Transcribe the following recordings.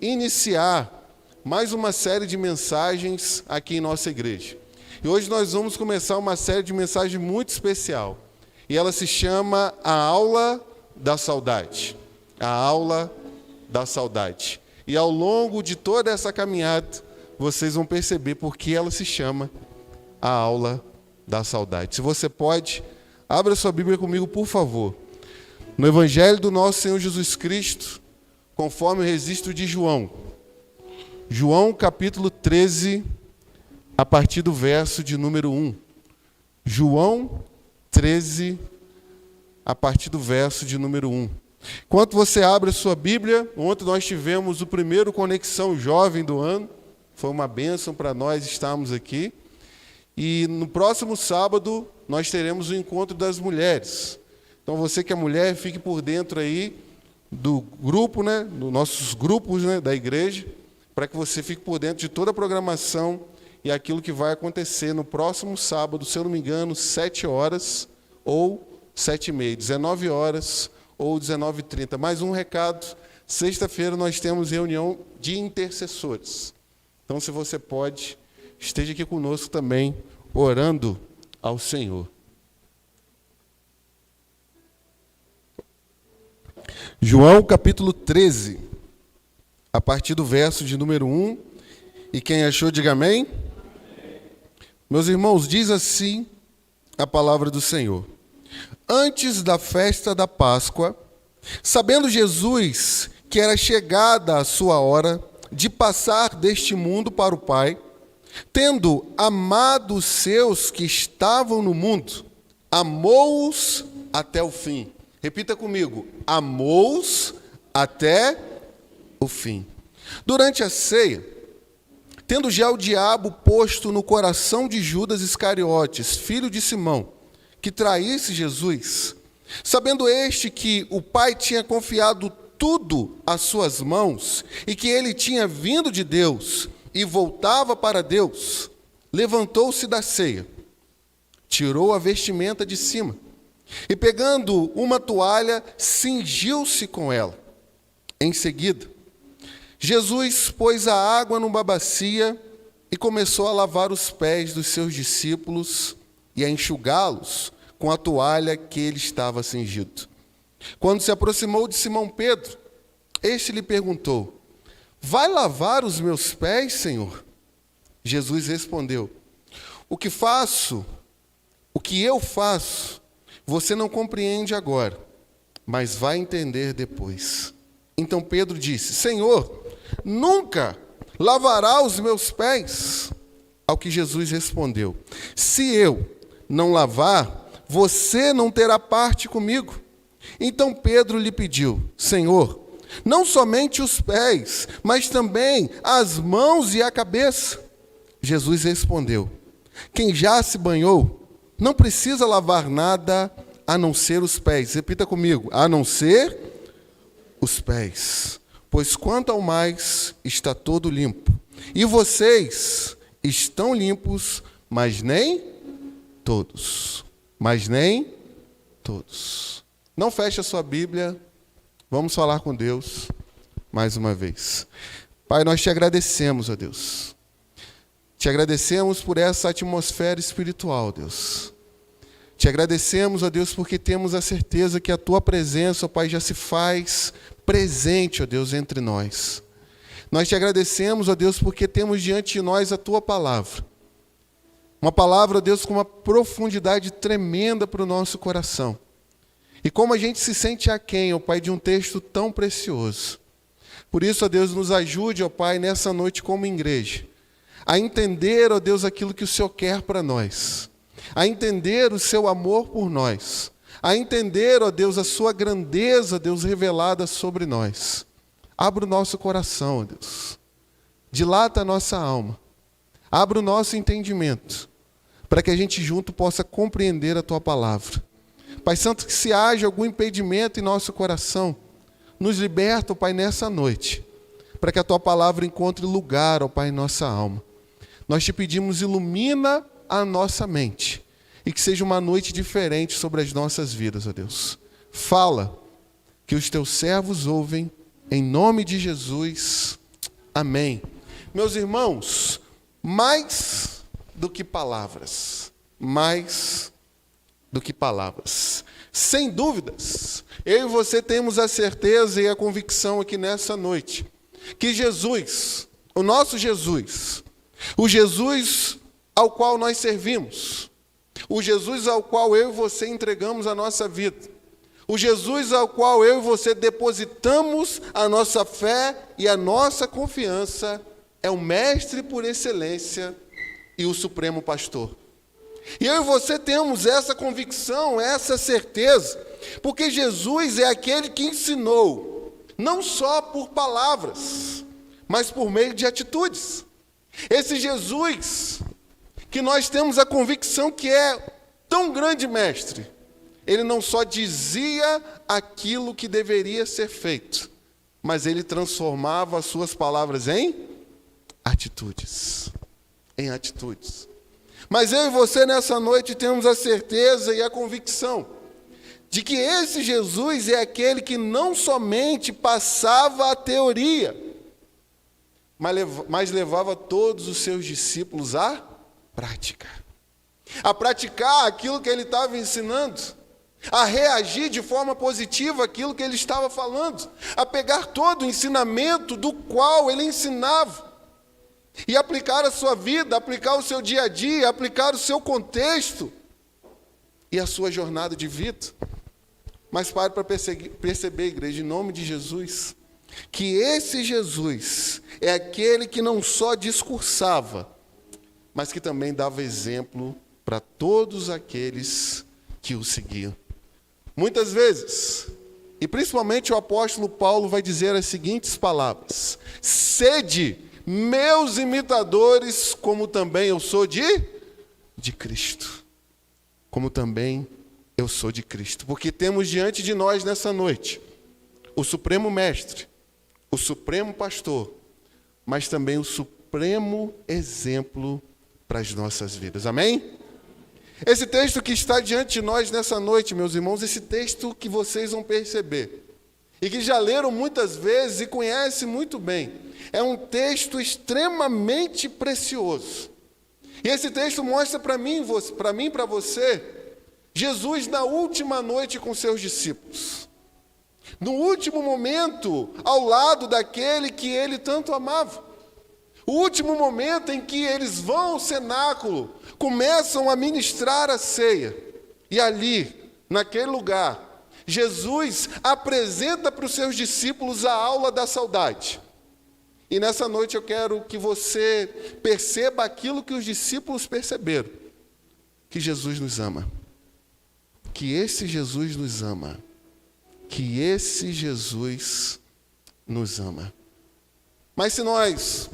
iniciar mais uma série de mensagens aqui em nossa igreja. E hoje nós vamos começar uma série de mensagens muito especial. E ela se chama A Aula da Saudade. A Aula da Saudade. E ao longo de toda essa caminhada, vocês vão perceber por que ela se chama A Aula da Saudade. Se você pode, abra sua Bíblia comigo, por favor. No Evangelho do nosso Senhor Jesus Cristo, conforme o registro de João. João capítulo 13, a partir do verso de número 1. João 13, a partir do verso de número 1. Enquanto você abre a sua Bíblia, ontem nós tivemos o primeiro Conexão Jovem do ano. Foi uma bênção para nós estarmos aqui. E no próximo sábado nós teremos o Encontro das Mulheres. Então você que é mulher, fique por dentro aí do grupo, dos nossos grupos, da igreja, para que você fique por dentro de toda a programação e aquilo que vai acontecer no próximo sábado, se eu não me engano, 7 horas ou 7h30, 19 horas ou 19h30. Mais um recado, sexta-feira nós temos reunião de intercessores. Então, se você pode, esteja aqui conosco também, orando ao Senhor. João capítulo 13, a partir do verso de número 1. E quem achou, diga amém. Meus irmãos, diz assim a palavra do Senhor. Antes da festa da Páscoa, sabendo Jesus que era chegada a sua hora de passar deste mundo para o Pai, tendo amado os seus que estavam no mundo, amou-os até o fim. Repita comigo, amou-os até o fim. Durante a ceia, tendo já o diabo posto no coração de Judas Iscariotes, filho de Simão, que traísse Jesus, sabendo este que o Pai tinha confiado tudo às suas mãos e que ele tinha vindo de Deus e voltava para Deus, levantou-se da ceia, tirou a vestimenta de cima e, pegando uma toalha, cingiu-se com ela. Em seguida, Jesus pôs a água numa bacia e começou a lavar os pés dos seus discípulos e a enxugá-los com a toalha que ele estava cingido. Quando se aproximou de Simão Pedro, este lhe perguntou: vai lavar os meus pés, Senhor? Jesus respondeu: o que eu faço, você não compreende agora, mas vai entender depois. Então Pedro disse: Senhor, nunca lavará os meus pés. Ao que Jesus respondeu: se eu não lavar, você não terá parte comigo. Então Pedro lhe pediu: Senhor, não somente os pés, mas também as mãos e a cabeça. Jesus respondeu: quem já se banhou não precisa lavar nada a não ser os pés. Repita comigo: a não ser os pés. Pois quanto ao mais, está todo limpo. E vocês estão limpos, mas nem todos. Mas nem todos. Não feche a sua Bíblia. Vamos falar com Deus mais uma vez. Pai, nós te agradecemos, ó Deus. Te agradecemos por essa atmosfera espiritual, Deus. Te agradecemos, ó Deus, porque temos a certeza que a Tua presença, ó Pai, já se faz presente, ó Deus, entre nós. Nós te agradecemos, ó Deus, porque temos diante de nós a Tua palavra. Uma palavra, ó Deus, com uma profundidade tremenda para o nosso coração. E como a gente se sente aquém, ó Pai, de um texto tão precioso. Por isso, ó Deus, nos ajude, ó Pai, nessa noite como igreja, a entender, ó Deus, aquilo que o Senhor quer para nós. A entender o seu amor por nós, a entender, ó Deus, a sua grandeza, Deus, revelada sobre nós. Abra o nosso coração, ó Deus, dilata a nossa alma, abra o nosso entendimento, para que a gente junto possa compreender a Tua palavra. Pai Santo, que se haja algum impedimento em nosso coração, nos liberta, ó Pai, nessa noite, para que a Tua palavra encontre lugar, ó Pai, em nossa alma. Nós te pedimos, ilumina a nossa mente, e que seja uma noite diferente sobre as nossas vidas, ó Deus. Fala, que os Teus servos ouvem, em nome de Jesus. Amém. Meus irmãos, mais do que palavras, mais do que palavras. Sem dúvidas, eu e você temos a certeza e a convicção aqui nessa noite que Jesus, o nosso Jesus, o Jesus ao qual nós servimos, o Jesus ao qual eu e você entregamos a nossa vida, o Jesus ao qual eu e você depositamos a nossa fé e a nossa confiança, é o mestre por excelência e o supremo pastor. E eu e você temos essa convicção, essa certeza, porque Jesus é aquele que ensinou, não só por palavras, mas por meio de atitudes. Esse Jesus que nós temos a convicção que é tão grande mestre, ele não só dizia aquilo que deveria ser feito, mas ele transformava as suas palavras em atitudes. Em atitudes. Mas eu e você nessa noite temos a certeza e a convicção de que esse Jesus é aquele que não somente passava a teoria, mas levava todos os seus discípulos à prática. A praticar aquilo que ele estava ensinando, a reagir de forma positiva àquilo que ele estava falando, a pegar todo o ensinamento do qual ele ensinava e aplicar a sua vida, aplicar o seu dia a dia, aplicar o seu contexto e a sua jornada de vida. Mas pare para perceber, igreja, em nome de Jesus, que esse Jesus é aquele que não só discursava, mas que também dava exemplo para todos aqueles que o seguiam. Muitas vezes, e principalmente o apóstolo Paulo vai dizer as seguintes palavras: sede meus imitadores, como também eu sou de Cristo. Como também eu sou de Cristo. Porque temos diante de nós nessa noite o Supremo Mestre, o Supremo Pastor, mas também o Supremo exemplo para as nossas vidas. Amém? Esse texto que está diante de nós nessa noite, meus irmãos, esse texto que vocês vão perceber, e que já leram muitas vezes e conhecem muito bem, é um texto extremamente precioso. E esse texto mostra para mim e para você, Jesus na última noite com seus discípulos. No último momento, ao lado daquele que ele tanto amava. O último momento em que eles vão ao cenáculo, começam a ministrar a ceia. E ali, naquele lugar, Jesus apresenta para os seus discípulos a aula da saudade. E nessa noite eu quero que você perceba aquilo que os discípulos perceberam. Que Jesus nos ama. Que esse Jesus nos ama. Que esse Jesus nos ama. Mas se nós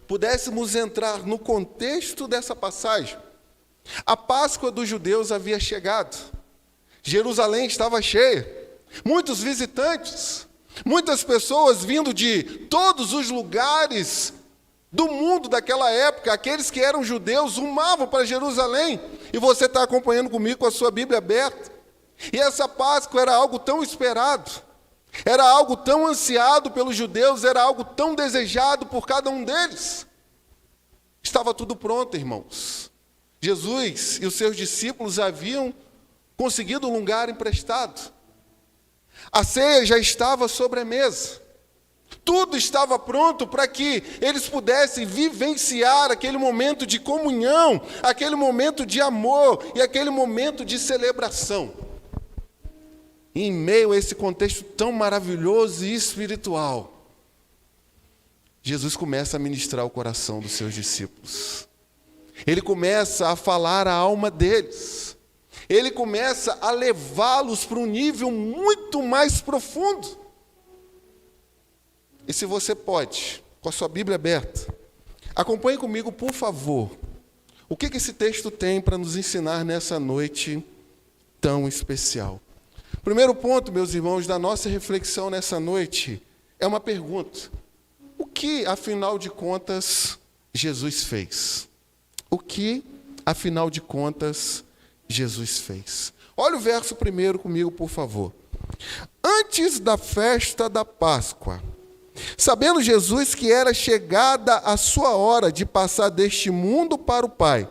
pudéssemos entrar no contexto dessa passagem, a Páscoa dos judeus havia chegado. Jerusalém estava cheia. Muitos visitantes. Muitas pessoas vindo de todos os lugares do mundo daquela época. Aqueles que eram judeus rumavam para Jerusalém. E você está acompanhando comigo com a sua Bíblia aberta. E essa Páscoa era algo tão esperado. Era algo tão ansiado pelos judeus. Era algo tão desejado por cada um deles. Estava tudo pronto, irmãos. Jesus e os seus discípulos haviam conseguido um lugar emprestado. A ceia já estava sobre a mesa. Tudo estava pronto para que eles pudessem vivenciar aquele momento de comunhão, aquele momento de amor e aquele momento de celebração. E em meio a esse contexto tão maravilhoso e espiritual, Jesus começa a ministrar o coração dos seus discípulos. Ele começa a falar a alma deles. Ele começa a levá-los para um nível muito mais profundo. E se você pode, com a sua Bíblia aberta, acompanhe comigo, por favor, o que esse texto tem para nos ensinar nessa noite tão especial. Primeiro ponto, meus irmãos, da nossa reflexão nessa noite é uma pergunta. O que, afinal de contas, Jesus fez? O que, afinal de contas, Jesus fez? Olha o verso primeiro comigo, por favor. Antes da festa da Páscoa, Sabendo Jesus que era chegada a sua hora de passar deste mundo para o Pai,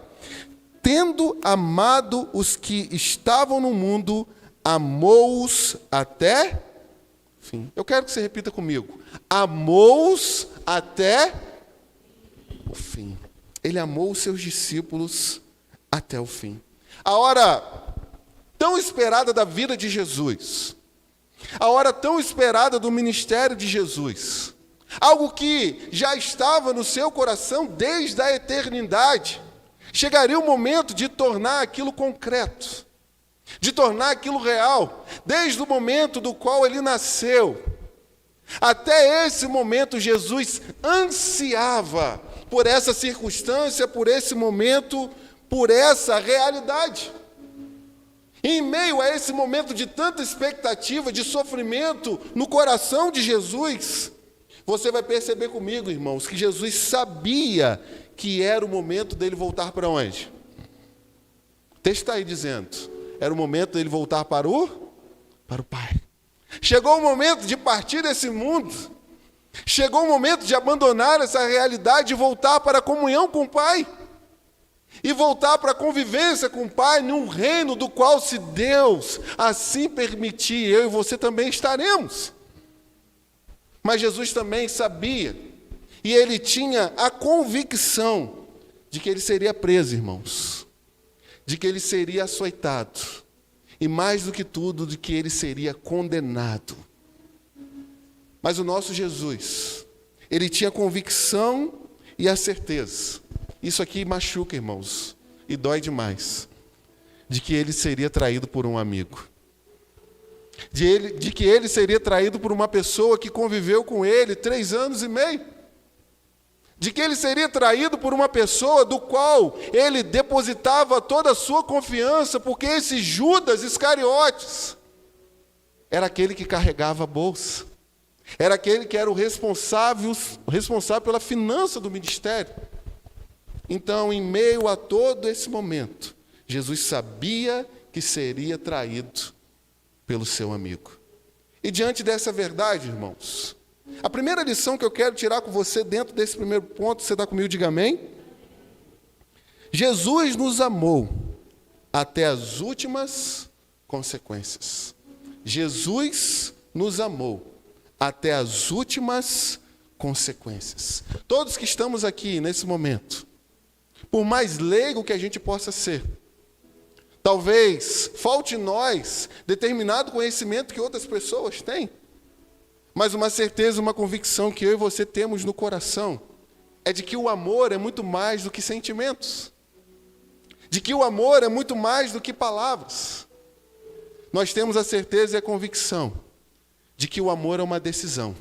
tendo amado os que estavam no mundo, amou-os até o fim. Eu quero que você repita comigo. Amou-os até o fim. Ele amou os seus discípulos até o fim. A hora tão esperada da vida de Jesus, a hora tão esperada do ministério de Jesus, algo que já estava no seu coração desde a eternidade, chegaria o momento de tornar aquilo concreto, de tornar aquilo real, desde o momento do qual ele nasceu. Até esse momento, Jesus ansiava por essa circunstância, por esse momento, por essa realidade. Em meio a esse momento de tanta expectativa, de sofrimento no coração de Jesus, você vai perceber comigo, irmãos, que Jesus sabia que era o momento dele voltar para onde? O texto está aí dizendo, era o momento dele voltar para o Pai. Chegou o momento de partir desse mundo, chegou o momento de abandonar essa realidade e voltar para a comunhão com o Pai. E voltar para a convivência com o Pai, num reino do qual, se Deus assim permitir, eu e você também estaremos. Mas Jesus também sabia, e ele tinha a convicção de que ele seria preso, irmãos, de que ele seria açoitado, e mais do que tudo, de que ele seria condenado. Mas o nosso Jesus, ele tinha a convicção e a certeza. Isso aqui machuca, irmãos, e dói demais, de que ele seria traído por um amigo. De que ele seria traído por uma pessoa que conviveu com ele 3 anos e meio. De que ele seria traído por uma pessoa do qual ele depositava toda a sua confiança, porque esse Judas Iscariotes era aquele que carregava a bolsa. Era aquele que era o responsável pela finança do ministério. Então, em meio a todo esse momento, Jesus sabia que seria traído pelo seu amigo. E diante dessa verdade, irmãos, a primeira lição que eu quero tirar com você dentro desse primeiro ponto, você está comigo, diga amém? Jesus nos amou até as últimas consequências. Jesus nos amou até as últimas consequências. Todos que estamos aqui nesse momento, por mais leigo que a gente possa ser, talvez falte em nós determinado conhecimento que outras pessoas têm, mas uma certeza, uma convicção que eu e você temos no coração é de que o amor é muito mais do que sentimentos, de que o amor é muito mais do que palavras. Nós temos a certeza e a convicção de que o amor é uma decisão.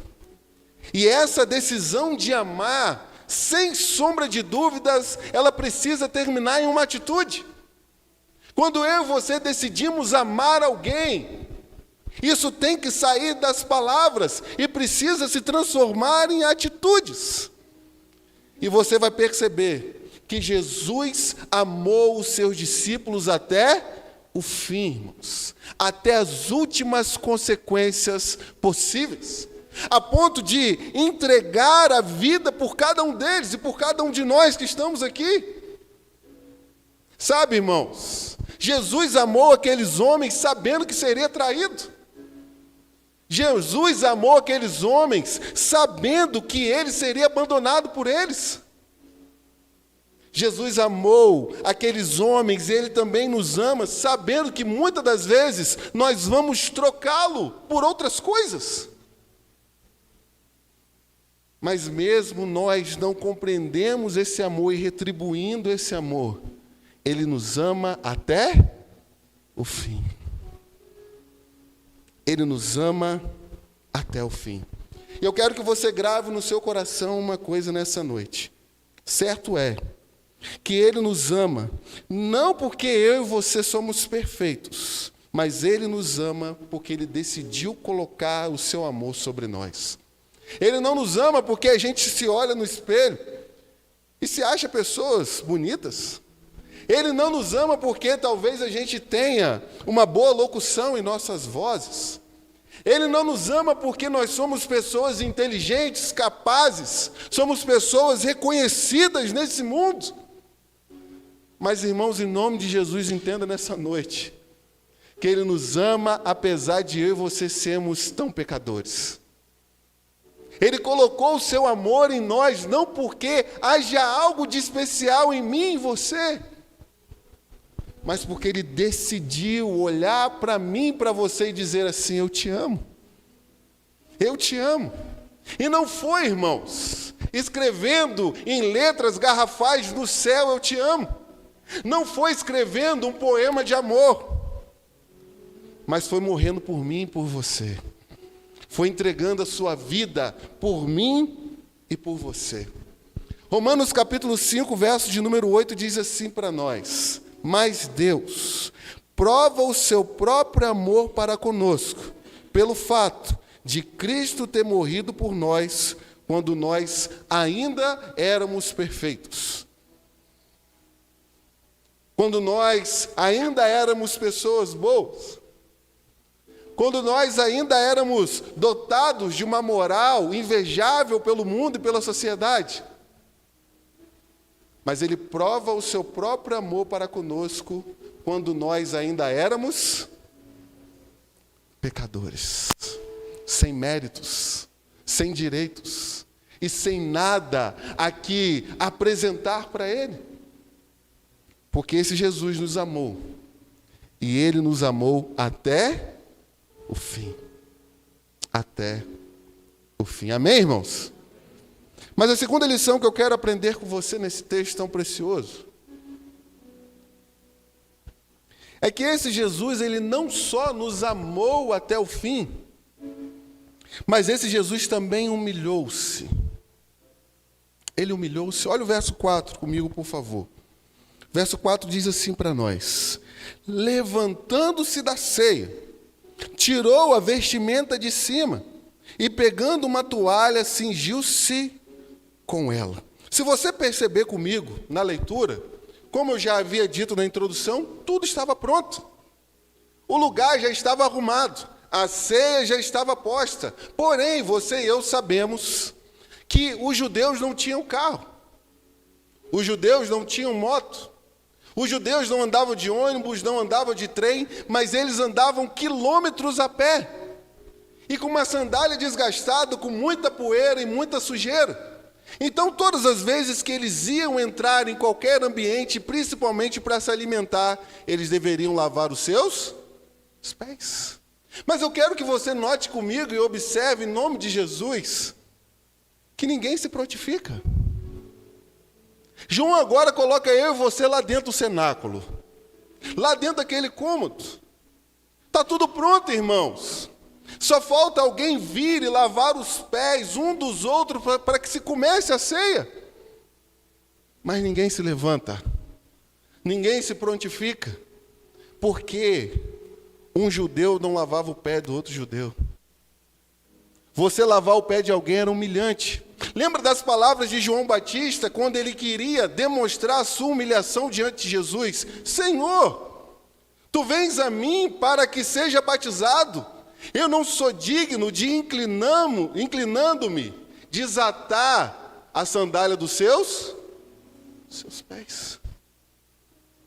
E essa decisão de amar, sem sombra de dúvidas, ela precisa terminar em uma atitude. Quando eu e você decidimos amar alguém, isso tem que sair das palavras e precisa se transformar em atitudes. E você vai perceber que Jesus amou os seus discípulos até o fim, irmãos, até as últimas consequências possíveis, a ponto de entregar a vida por cada um deles e por cada um de nós que estamos aqui. Sabe, irmãos, Jesus amou aqueles homens sabendo que seria traído. Jesus amou aqueles homens sabendo que ele seria abandonado por eles. Jesus amou aqueles homens, ele também nos ama, sabendo que muitas das vezes nós vamos trocá-lo por outras coisas. Mas mesmo nós não compreendemos esse amor e retribuindo esse amor, ele nos ama até o fim. Ele nos ama até o fim. E eu quero que você grave no seu coração uma coisa nessa noite. Certo é que ele nos ama, não porque eu e você somos perfeitos, mas ele nos ama porque ele decidiu colocar o seu amor sobre nós. Ele não nos ama porque a gente se olha no espelho e se acha pessoas bonitas. Ele não nos ama porque talvez a gente tenha uma boa locução em nossas vozes. Ele não nos ama porque nós somos pessoas inteligentes, capazes, somos pessoas reconhecidas nesse mundo. Mas, irmãos, em nome de Jesus, entenda nessa noite que Ele nos ama apesar de eu e você sermos tão pecadores. Ele colocou o seu amor em nós não porque haja algo de especial em mim e em você, mas porque Ele decidiu olhar para mim e para você e dizer assim: eu te amo. Eu te amo. E não foi, irmãos, escrevendo em letras garrafais no céu, eu te amo. Não foi escrevendo um poema de amor, mas foi morrendo por mim e por você. Foi entregando a sua vida por mim e por você. Romanos capítulo 5, verso de número 8, diz assim para nós: mas Deus prova o seu próprio amor para conosco, pelo fato de Cristo ter morrido por nós, quando nós ainda éramos perfeitos. Quando nós ainda éramos pessoas boas. Quando nós ainda éramos dotados de uma moral invejável pelo mundo e pela sociedade. Mas Ele prova o seu próprio amor para conosco quando nós ainda éramos pecadores, sem méritos, sem direitos e sem nada a que apresentar para Ele. Porque esse Jesus nos amou, e Ele nos amou até o fim. Até o fim. Amém, irmãos? Mas a segunda lição que eu quero aprender com você nesse texto tão precioso é que esse Jesus, Ele não só nos amou até o fim, mas esse Jesus também humilhou-se. Ele humilhou-se. Olha o verso 4 comigo, por favor. Verso 4 diz assim para nós: levantando-se da ceia, tirou a vestimenta de cima e, pegando uma toalha, cingiu-se com ela. Se você perceber comigo na leitura, como eu já havia dito na introdução, tudo estava pronto. O lugar já estava arrumado, a ceia já estava posta. Porém, você e eu sabemos que os judeus não tinham carro, os judeus não tinham moto, os judeus não andavam de ônibus, não andavam de trem, mas eles andavam quilômetros a pé, e com uma sandália desgastada, com muita poeira e muita sujeira. Então, todas as vezes que eles iam entrar em qualquer ambiente, principalmente para se alimentar, eles deveriam lavar os seus pés. Mas eu quero que você note comigo e observe, em nome de Jesus, que ninguém se prontifica. João agora coloca eu e você lá dentro do cenáculo, lá dentro daquele cômodo. Está tudo pronto, irmãos. Só falta alguém vir e lavar os pés um dos outros para que se comece a ceia. Mas ninguém se levanta, ninguém se prontifica, porque um judeu não lavava o pé do outro judeu. Você lavar o pé de alguém era humilhante. Lembra das palavras de João Batista, quando ele queria demonstrar a sua humilhação diante de Jesus? Senhor, tu vens a mim para que seja batizado. Eu não sou digno de, inclinando-me, desatar a sandália dos seus pés.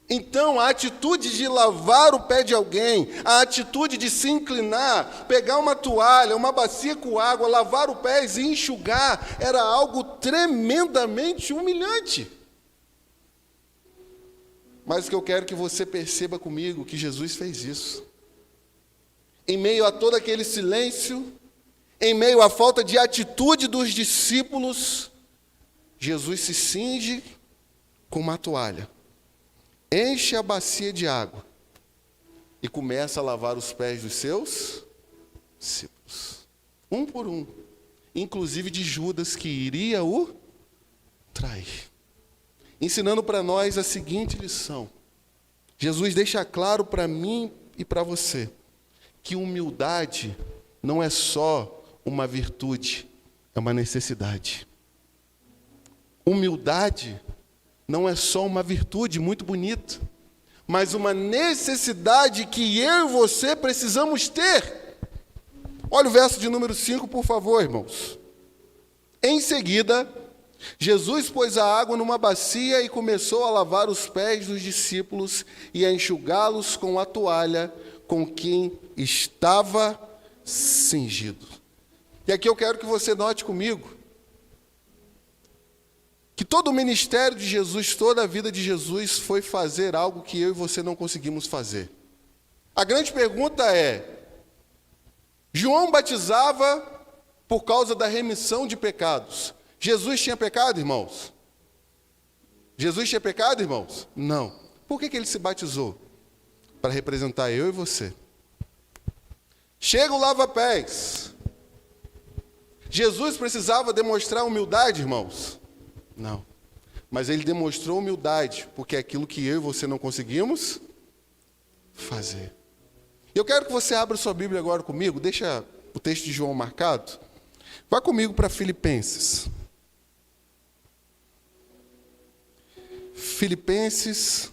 Então, a atitude de lavar o pé de alguém, a atitude de se inclinar, pegar uma toalha, uma bacia com água, lavar os pés e enxugar, era algo tremendamente humilhante. Mas o que eu quero que você perceba comigo, que Jesus fez isso. Em meio a todo aquele silêncio, em meio à falta de atitude dos discípulos, Jesus se cinge com uma toalha, enche a bacia de água e começa a lavar os pés dos seus discípulos, um por um, inclusive de Judas, que iria o trair. Ensinando para nós a seguinte lição. Jesus deixa claro para mim e para você que humildade não é só uma virtude, é uma necessidade. Humildade não é só uma virtude muito bonita, mas uma necessidade que eu e você precisamos ter. Olha o verso de número 5, por favor, irmãos. Em seguida, Jesus pôs a água numa bacia e começou a lavar os pés dos discípulos e a enxugá-los com a toalha com quem estava cingido. E aqui eu quero que você note comigo que todo o ministério de Jesus, toda a vida de Jesus foi fazer algo que eu e você não conseguimos fazer. A grande pergunta é: João batizava por causa da remissão de pecados. Jesus tinha pecado, irmãos? Jesus tinha pecado, irmãos? Não. Por que ele se batizou? Para representar eu e você. Chega o lava-pés. Jesus precisava demonstrar humildade, irmãos? Não. Mas ele demonstrou humildade, porque é aquilo que eu e você não conseguimos fazer. Eu quero que você abra sua Bíblia agora comigo, deixa o texto de João marcado. Vá comigo para Filipenses. Filipenses,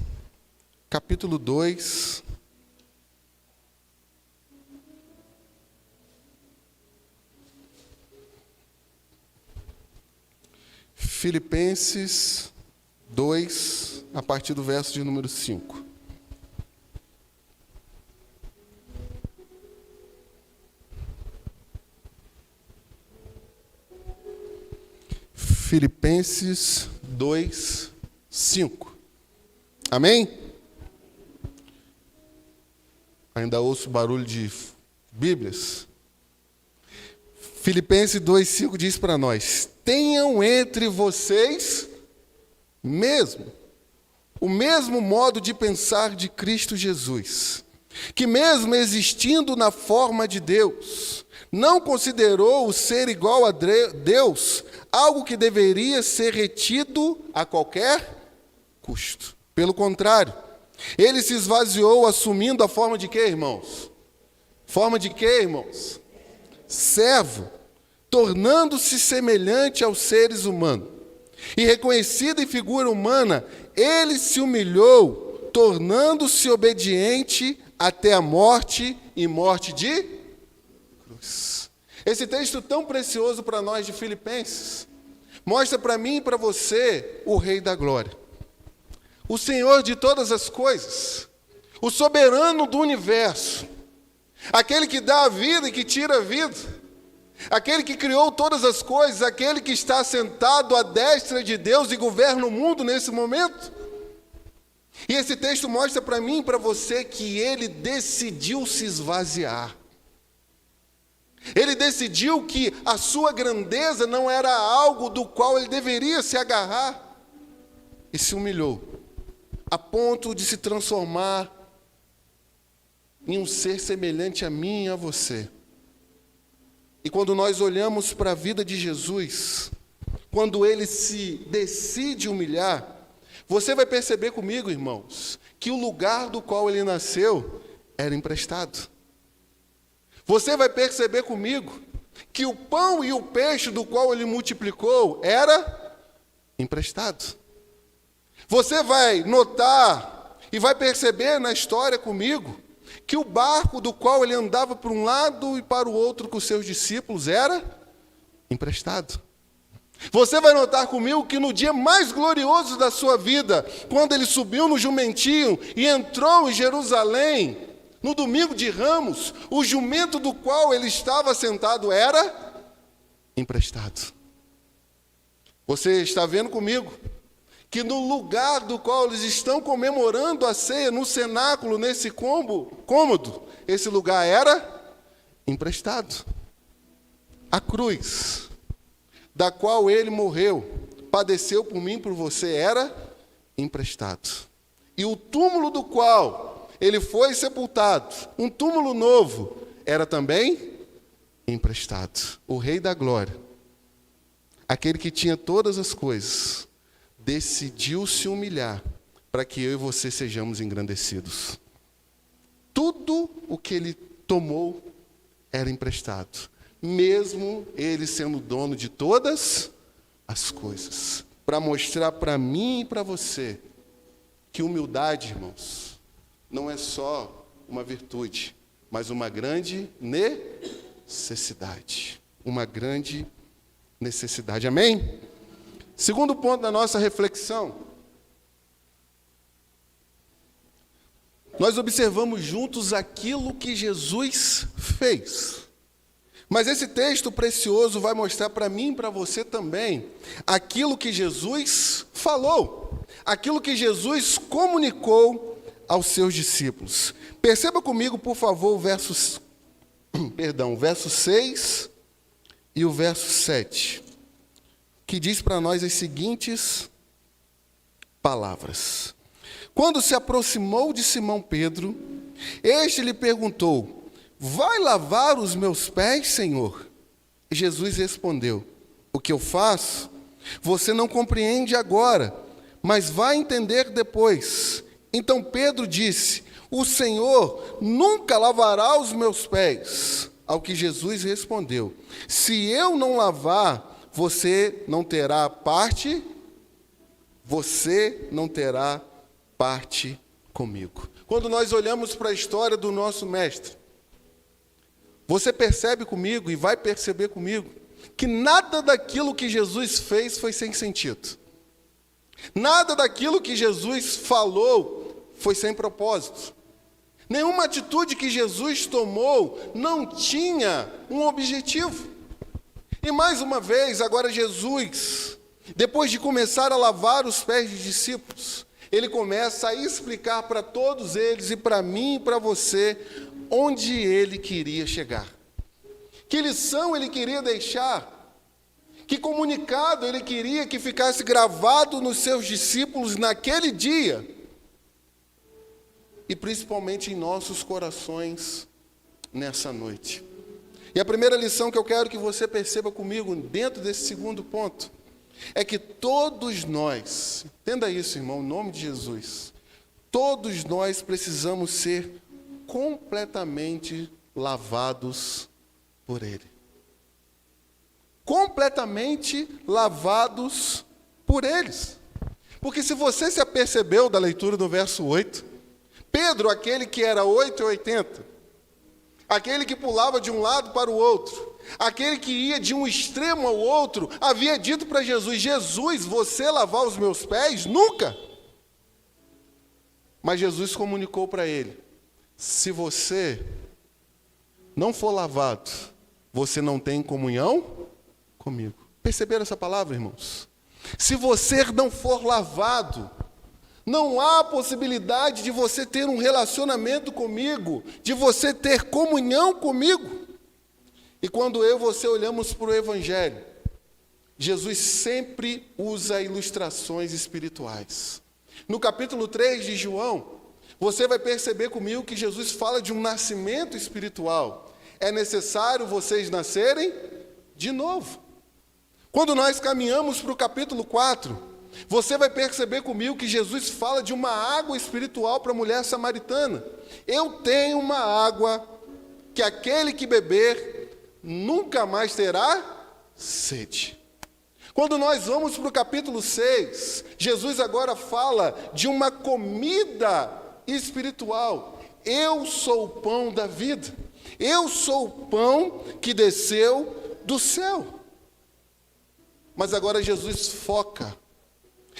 capítulo 2. Filipenses 2, a partir do verso de número 5. Filipenses 2, 5. Amém? Ainda ouço barulho de Bíblias. Filipenses 2, 5 diz para nós: tenham entre vocês o mesmo modo de pensar de Cristo Jesus, que mesmo existindo na forma de Deus, não considerou o ser igual a Deus algo que deveria ser retido a qualquer custo. Pelo contrário, ele se esvaziou assumindo a forma de quê, irmãos? Forma de quê, irmãos? Servo, tornando-se semelhante aos seres humanos. E reconhecido em figura humana, ele se humilhou, tornando-se obediente até a morte e morte de cruz. Esse texto tão precioso para nós de Filipenses mostra para mim e para você o Rei da Glória, o Senhor de todas as coisas, o soberano do universo, aquele que dá a vida e que tira a vida, aquele que criou todas as coisas, aquele que está sentado à destra de Deus e governa o mundo nesse momento. E esse texto mostra para mim e para você que ele decidiu se esvaziar. Ele decidiu que a sua grandeza não era algo do qual ele deveria se agarrar. E se humilhou, a ponto de se transformar em um ser semelhante a mim e a você. E quando nós olhamos para a vida de Jesus, quando ele se decide humilhar, você vai perceber comigo, irmãos, que o lugar do qual ele nasceu era emprestado. Você vai perceber comigo que o pão e o peixe do qual ele multiplicou era emprestado. Você vai notar e vai perceber na história comigo que o barco do qual ele andava para um lado e para o outro com os seus discípulos era emprestado. Você vai notar comigo que no dia mais glorioso da sua vida, quando ele subiu no jumentinho e entrou em Jerusalém, no domingo de Ramos, o jumento do qual ele estava sentado era emprestado. Você está vendo comigo que no lugar do qual eles estão comemorando a ceia, no cenáculo, nesse cômodo, esse lugar era emprestado. A cruz, da qual ele morreu, padeceu por mim e por você, era emprestado. E o túmulo do qual ele foi sepultado, um túmulo novo, era também emprestado. O Rei da Glória, aquele que tinha todas as coisas, decidiu se humilhar para que eu e você sejamos engrandecidos. Tudo o que ele tomou era emprestado, mesmo ele sendo dono de todas as coisas, para mostrar para mim e para você que humildade, irmãos, não é só uma virtude, mas uma grande necessidade. Uma grande necessidade. Amém? Segundo ponto da nossa reflexão. Nós observamos juntos aquilo que Jesus fez. Mas esse texto precioso vai mostrar para mim e para você também aquilo que Jesus falou, aquilo que Jesus comunicou aos seus discípulos. Perceba comigo, por favor, o verso 6 e o verso 7, que diz para nós as seguintes palavras. Quando se aproximou de Simão Pedro, este lhe perguntou: vai lavar os meus pés, Senhor? E Jesus respondeu: o que eu faço, você não compreende agora, mas vai entender depois. Então Pedro disse: o Senhor nunca lavará os meus pés. Ao que Jesus respondeu: se eu não lavar, você não terá parte comigo. Quando nós olhamos para a história do nosso mestre, você percebe comigo e vai perceber comigo que nada daquilo que Jesus fez foi sem sentido. Nada daquilo que Jesus falou foi sem propósito. Nenhuma atitude que Jesus tomou não tinha um objetivo. E mais uma vez, agora Jesus, depois de começar a lavar os pés dos discípulos, ele começa a explicar para todos eles e para mim e para você onde ele queria chegar. Que lição ele queria deixar? Que comunicado ele queria que ficasse gravado nos seus discípulos naquele dia? E principalmente em nossos corações nessa noite. E a primeira lição que eu quero que você perceba comigo dentro desse segundo ponto é que todos nós, entenda isso, irmão, em nome de Jesus, todos nós precisamos ser completamente lavados por Ele. Completamente lavados por eles. Porque se você se apercebeu da leitura do verso 8, Pedro, aquele que era 8,80, aquele que pulava de um lado para o outro, aquele que ia de um extremo ao outro, havia dito para Jesus: Jesus, você lavar os meus pés? Nunca! Mas Jesus comunicou para ele: se você não for lavado, você não tem comunhão comigo. Perceberam essa palavra, irmãos? Se você não for lavado, não há possibilidade de você ter um relacionamento comigo, de você ter comunhão comigo. E quando eu e você olhamos para o Evangelho, Jesus sempre usa ilustrações espirituais. No capítulo 3 de João, você vai perceber comigo que Jesus fala de um nascimento espiritual. É necessário vocês nascerem de novo. Quando nós caminhamos para o capítulo 4, você vai perceber comigo que Jesus fala de uma água espiritual para a mulher samaritana. Eu tenho uma água que aquele que beber nunca mais terá sede. Quando nós vamos para o capítulo 6, Jesus agora fala de uma comida espiritual. Eu sou o pão da vida. Eu sou o pão que desceu do céu. Mas agora Jesus foca.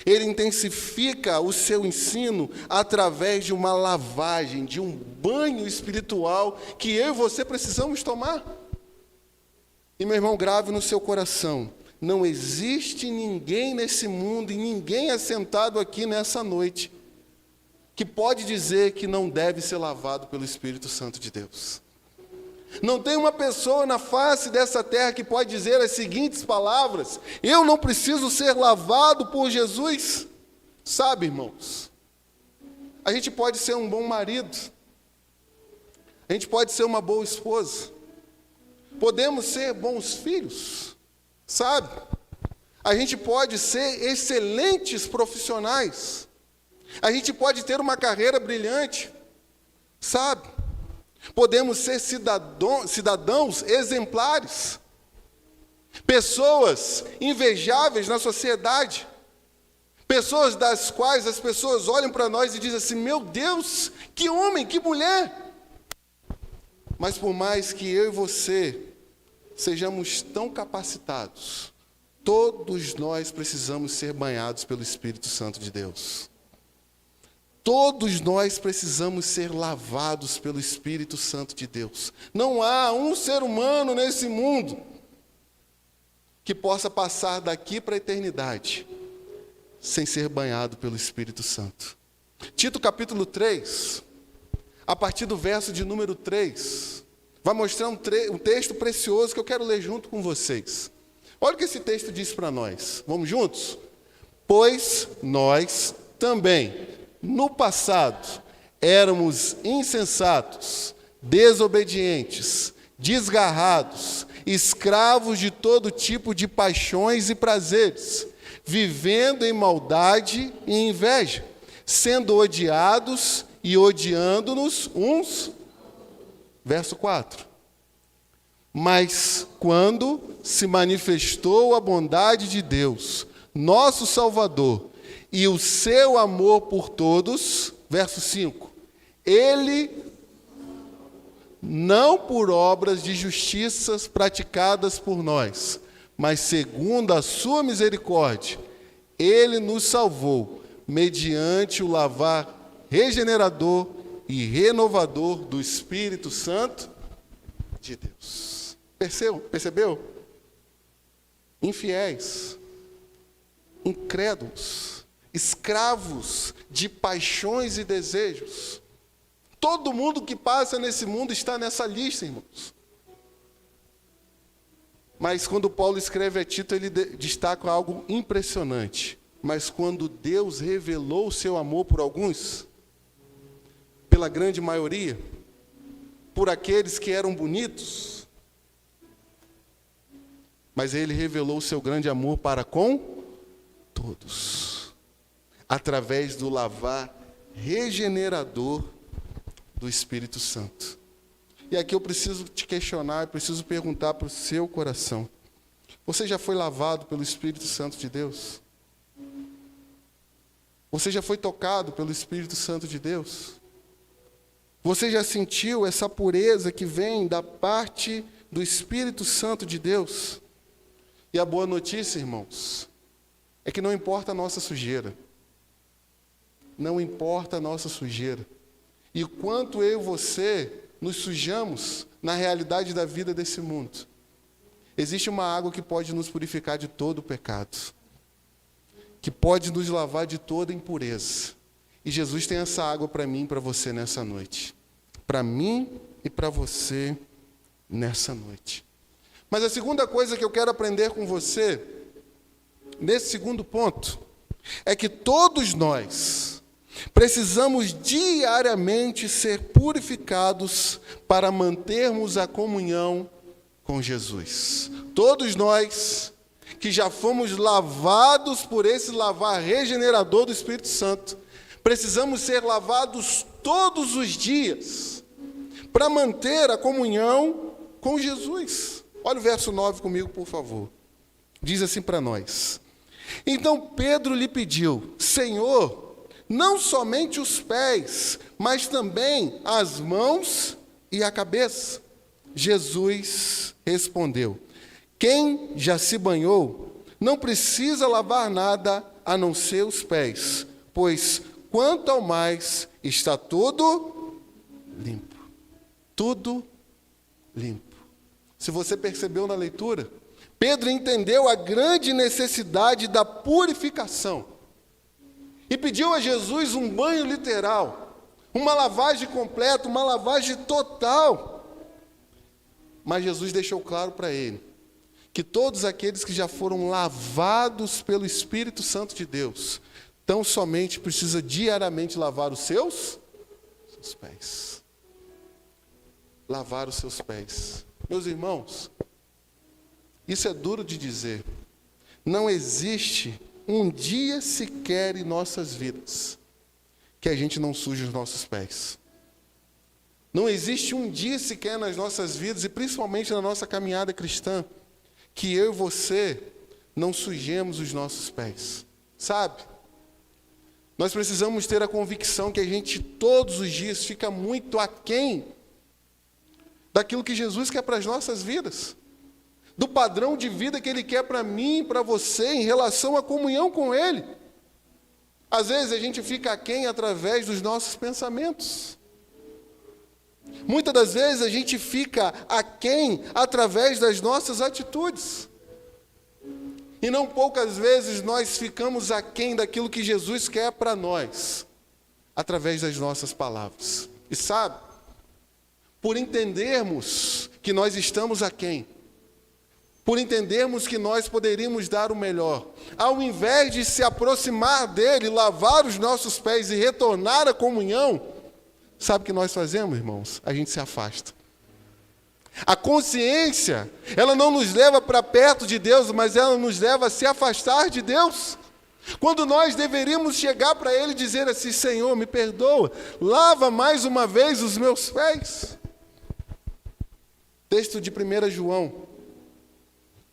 Ele intensifica o seu ensino através de uma lavagem, de um banho espiritual que eu e você precisamos tomar. E, meu irmão, grave no seu coração: não existe ninguém nesse mundo e ninguém assentado aqui nessa noite que pode dizer que não deve ser lavado pelo Espírito Santo de Deus. Não tem uma pessoa na face dessa terra que pode dizer as seguintes palavras: eu não preciso ser lavado por Jesus. Sabe, irmãos, a gente pode ser um bom marido, a gente pode ser uma boa esposa, podemos ser bons filhos, sabe? A gente pode ser excelentes profissionais, a gente pode ter uma carreira brilhante, sabe? Podemos ser cidadãos exemplares, pessoas invejáveis na sociedade, pessoas das quais as pessoas olham para nós e dizem assim: meu Deus, que homem, que mulher. Mas por mais que eu e você sejamos tão capacitados, todos nós precisamos ser banhados pelo Espírito Santo de Deus. Todos nós precisamos ser lavados pelo Espírito Santo de Deus. Não há um ser humano nesse mundo que possa passar daqui para a eternidade sem ser banhado pelo Espírito Santo. Tito capítulo 3, a partir do verso de número 3, vai mostrar um texto precioso que eu quero ler junto com vocês. Olha o que esse texto diz para nós. Vamos juntos? Pois nós também, no passado, éramos insensatos, desobedientes, desgarrados, escravos de todo tipo de paixões e prazeres, vivendo em maldade e inveja, sendo odiados e odiando-nos uns. Verso 4. Mas quando se manifestou a bondade de Deus, nosso Salvador, e o seu amor por todos, verso 5, ele, não por obras de justiças praticadas por nós, mas segundo a sua misericórdia, ele nos salvou, mediante o lavar regenerador e renovador do Espírito Santo de Deus. Percebeu? Infiéis, incrédulos, escravos de paixões e desejos. Todo mundo que passa nesse mundo está nessa lista, irmãos. Mas quando Paulo escreve a Tito, ele destaca algo impressionante. Mas quando Deus revelou o seu amor por alguns, pela grande maioria, por aqueles que eram bonitos, mas ele revelou o seu grande amor para com todos, através do lavar regenerador do Espírito Santo. E aqui eu preciso te questionar, eu preciso perguntar para o seu coração: você já foi lavado pelo Espírito Santo de Deus? Você já foi tocado pelo Espírito Santo de Deus? Você já sentiu essa pureza que vem da parte do Espírito Santo de Deus? E a boa notícia, irmãos, é que não importa a nossa sujeira. Não importa a nossa sujeira. E quanto eu e você nos sujamos na realidade da vida desse mundo, existe uma água que pode nos purificar de todo o pecado, que pode nos lavar de toda impureza. E Jesus tem essa água para mim e para você nessa noite. Para mim e para você nessa noite. Mas a segunda coisa que eu quero aprender com você, nesse segundo ponto, é que todos nós precisamos diariamente ser purificados para mantermos a comunhão com Jesus. Todos nós que já fomos lavados por esse lavar regenerador do Espírito Santo, precisamos ser lavados todos os dias para manter a comunhão com Jesus. Olha o verso 9 comigo, por favor. Diz assim para nós: então Pedro lhe pediu: Senhor, não somente os pés, mas também as mãos e a cabeça. Jesus respondeu: quem já se banhou não precisa lavar nada a não ser os pés, pois quanto ao mais está tudo limpo. Tudo limpo. Se você percebeu na leitura, Pedro entendeu a grande necessidade da purificação e pediu a Jesus um banho literal, uma lavagem completa, uma lavagem total. Mas Jesus deixou claro para ele que todos aqueles que já foram lavados pelo Espírito Santo de Deus, tão somente precisa diariamente lavar os seus pés. Lavar os seus pés. Meus irmãos, isso é duro de dizer. Não existe um dia sequer em nossas vidas que a gente não suje os nossos pés. Não existe um dia sequer nas nossas vidas, e principalmente na nossa caminhada cristã, que eu e você não sujemos os nossos pés. Sabe? Nós precisamos ter a convicção que a gente todos os dias fica muito aquém daquilo que Jesus quer para as nossas vidas. do padrão de vida que Ele quer para mim e para você em relação à comunhão com Ele. Às vezes a gente fica aquém através dos nossos pensamentos. Muitas das vezes a gente fica aquém através das nossas atitudes. E não poucas vezes nós ficamos aquém daquilo que Jesus quer para nós, através das nossas palavras. E sabe, por entendermos que nós estamos aquém, por entendermos que nós poderíamos dar o melhor, ao invés de se aproximar dele, lavar os nossos pés e retornar à comunhão, sabe o que nós fazemos, irmãos? A gente se afasta. A consciência, ela não nos leva para perto de Deus, mas ela nos leva a se afastar de Deus. Quando nós deveríamos chegar para Ele e dizer assim: Senhor, me perdoa, lava mais uma vez os meus pés. Texto de 1 João,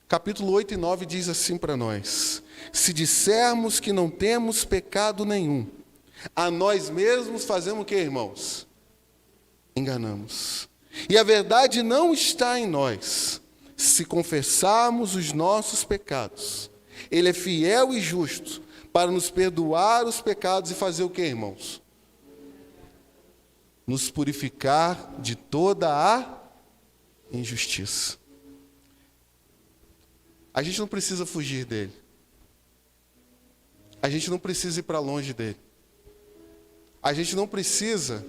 capítulo 8 e 9 diz assim para nós: se dissermos que não temos pecado nenhum, a nós mesmos fazemos o que, irmãos? Enganamos. E a verdade não está em nós. Se confessarmos os nossos pecados, Ele é fiel e justo para nos perdoar os pecados e fazer o que, irmãos? Nos purificar de toda a injustiça. A gente não precisa fugir dele. A gente não precisa ir para longe dele. A gente não precisa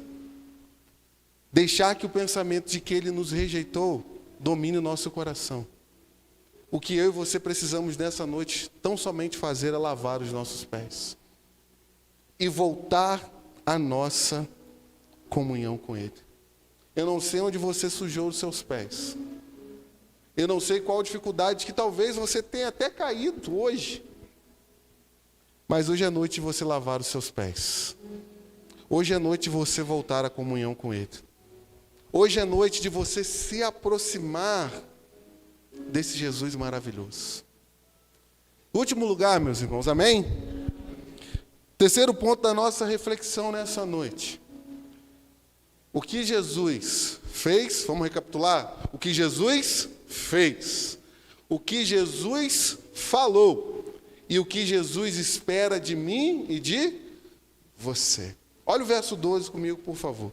deixar que o pensamento de que ele nos rejeitou domine o nosso coração. O que eu e você precisamos nessa noite tão somente fazer é lavar os nossos pés e voltar à nossa comunhão com ele. Eu não sei onde você sujou os seus pés. Eu não sei qual dificuldade que talvez você tenha até caído hoje. Mas hoje é noite de você lavar os seus pés. Hoje é noite de você voltar à comunhão com ele. Hoje é noite de você se aproximar desse Jesus maravilhoso. Último lugar, meus irmãos, amém? Terceiro ponto da nossa reflexão nessa noite. O que Jesus fez, vamos recapitular? O que Jesus fez, o que Jesus falou e o que Jesus espera de mim e de você. Olha o verso 12 comigo, por favor.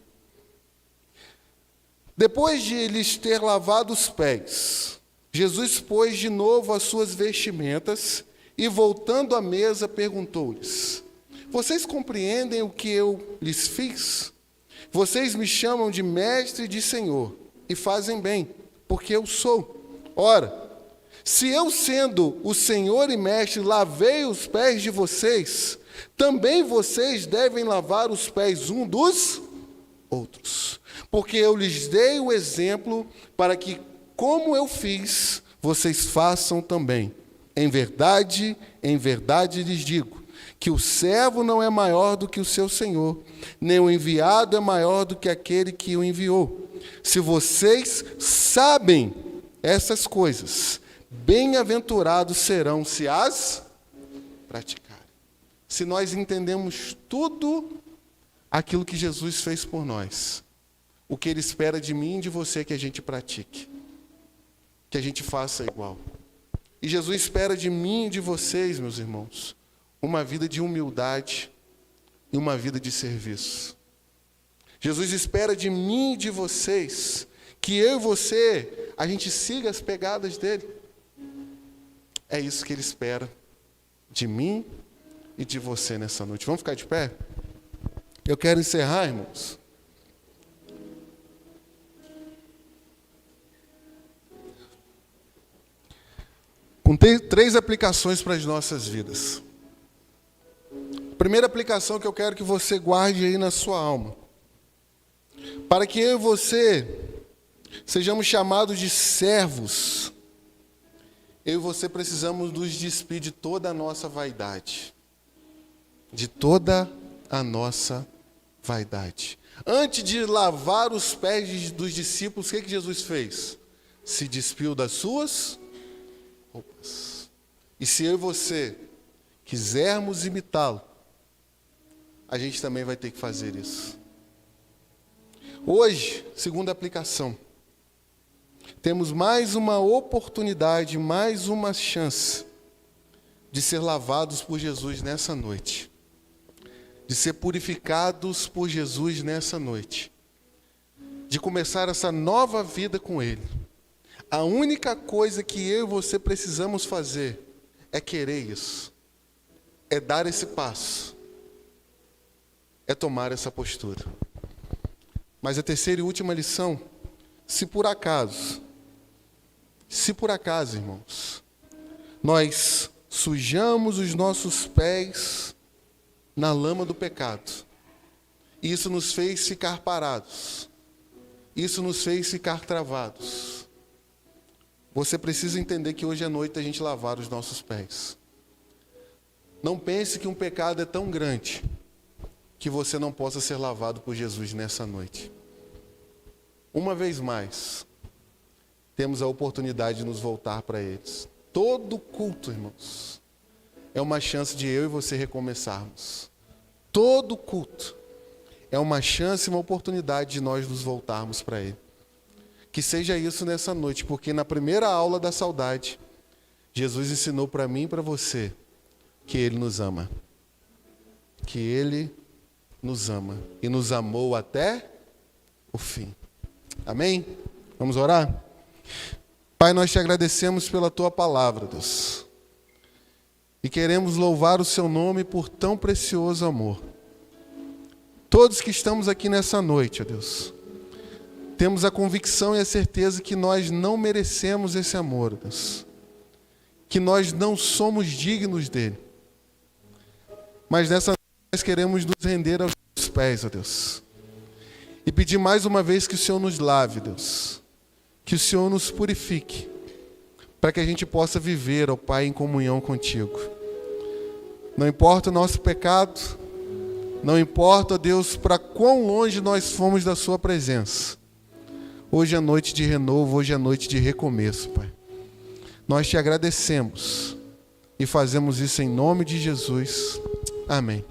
Depois de lhes ter lavado os pés, Jesus pôs de novo as suas vestimentas e, voltando à mesa, perguntou-lhes: vocês compreendem o que eu lhes fiz? Vocês me chamam de mestre e de senhor, e fazem bem, porque eu sou. Ora, se eu, sendo o senhor e mestre, lavei os pés de vocês, também vocês devem lavar os pés um dos outros. Porque eu lhes dei o exemplo para que, como eu fiz, vocês façam também. Em verdade lhes digo, que o servo não é maior do que o seu senhor, nem o enviado é maior do que aquele que o enviou. Se vocês sabem essas coisas, bem-aventurados serão se as praticarem. Se nós entendemos tudo aquilo que Jesus fez por nós, o que Ele espera de mim e de você é que a gente pratique, que a gente faça igual. E Jesus espera de mim e de vocês, meus irmãos, uma vida de humildade e uma vida de serviço. Jesus espera de mim e de vocês que eu e você, a gente siga as pegadas dele. É isso que Ele espera de mim e de você nessa noite. Vamos ficar de pé? Eu quero encerrar, irmãos. Com três aplicações para as nossas vidas. A primeira aplicação que eu quero que você guarde aí na sua alma. Para que eu e você sejamos chamados de servos, eu e você precisamos nos despir de toda a nossa vaidade. De toda a nossa vaidade. Antes de lavar os pés dos discípulos, o que Jesus fez? Se despiu das suas roupas. E se eu e você quisermos imitá-lo, a gente também vai ter que fazer isso. Hoje, segunda aplicação. temos mais uma oportunidade, mais uma chance de ser lavados por Jesus nessa noite, de ser purificados por Jesus nessa noite, de começar essa nova vida com Ele. A única coisa que eu e você precisamos fazer é querer isso, é dar esse passo, é tomar essa postura. Mas a terceira e última lição, se por acaso, irmãos, nós sujamos os nossos pés na lama do pecado, isso nos fez ficar parados, isso nos fez ficar travados, você precisa entender que hoje à noite a gente lavar os nossos pés. Não pense que um pecado é tão grande que você não possa ser lavado por Jesus nessa noite. Uma vez mais, temos a oportunidade de nos voltar para eles. Todo culto, irmãos, é uma chance de eu e você recomeçarmos. Todo culto é uma chance, uma oportunidade de nós nos voltarmos para Ele. Que seja isso nessa noite, porque na primeira aula da saudade, Jesus ensinou para mim e para você que Ele nos ama. Que Ele nos ama e nos amou até o fim. Amém? Vamos orar? Pai, nós te agradecemos pela Tua palavra, Deus. E queremos louvar o Seu nome por tão precioso amor. Todos que estamos aqui nessa noite, ó Deus, temos a convicção e a certeza que nós não merecemos esse amor, Deus. Que nós não somos dignos dele. Mas nessa noite nós queremos nos render aos teus pés, ó Deus. E pedir mais uma vez que o Senhor nos lave, Deus. Que o Senhor nos purifique. Para que a gente possa viver, ó Pai, em comunhão contigo. Não importa o nosso pecado. Não importa, ó Deus, para quão longe nós fomos da sua presença. Hoje é noite de renovo, hoje é noite de recomeço, Pai. Nós te agradecemos e fazemos isso em nome de Jesus. Amém.